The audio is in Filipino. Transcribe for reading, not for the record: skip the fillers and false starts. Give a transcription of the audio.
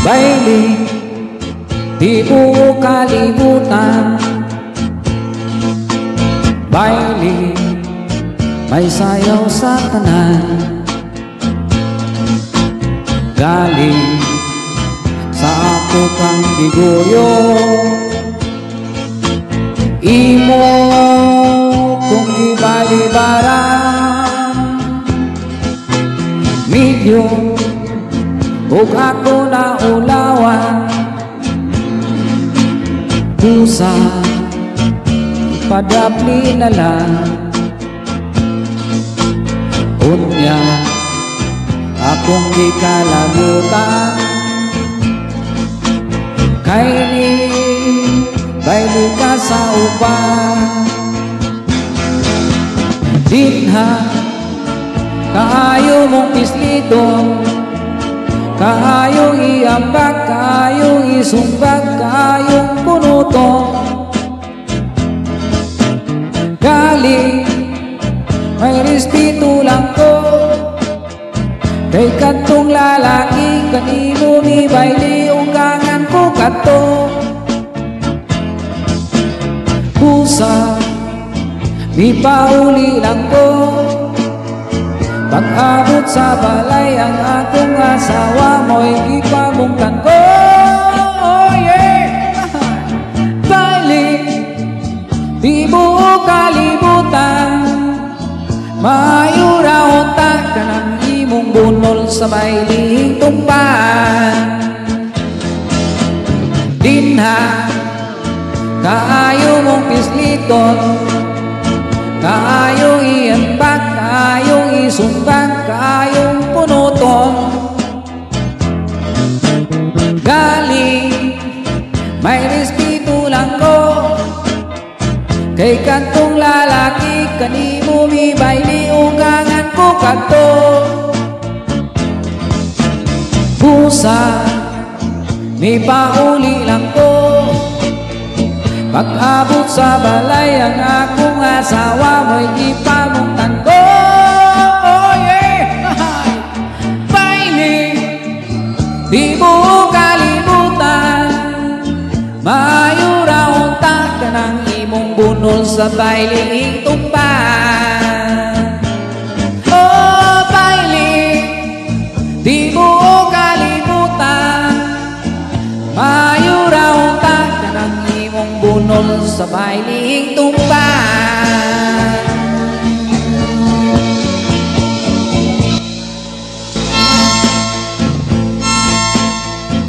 Bailey, di buo kalibutan. Bailey, may sayaw sa tanan. Galing sa ako kang giguyo, imo kung gibalibaran. Medyo ug ako na ulawan, pusa padapli na lang. Unya akong gikalabutan, kay ni Bailey ka sa uban. Dinha kaayo mong pislidong, kaayong iambak, kaayong isumbag, kaayong punutong. Galing may respeto lang ko, kay katong lalaki kanino ni Bailey ugangan ko kato. Pusa di pauli lang ko, pag-abot sa balay ang akong asawa mo'y gipamungkan ko. Oh yeah! Bailey, di buo kalibutan, maayo ra unta ka ng imong bunol sa Bailey tumpan. Dinha kaayo mong pisliton, kaayong iambak, kaayong isumbag, kaayong punuton. Galing may respeto lang ko, kay kantong lalaki kanimo mi Bailey ugangan ko kato. Pusa mi pauli lang ko, pag-abot sa balay ang akong asawa mo'y ipamungtan ko. Oh yeah! Bailey, di buo kalibutan, maayo ra unta ka ng imong bunol sa Bailey tumpan. Oh Bailey, di buo kalibutan, maayo ra unta ka ng bunol sa Bailey tumpan.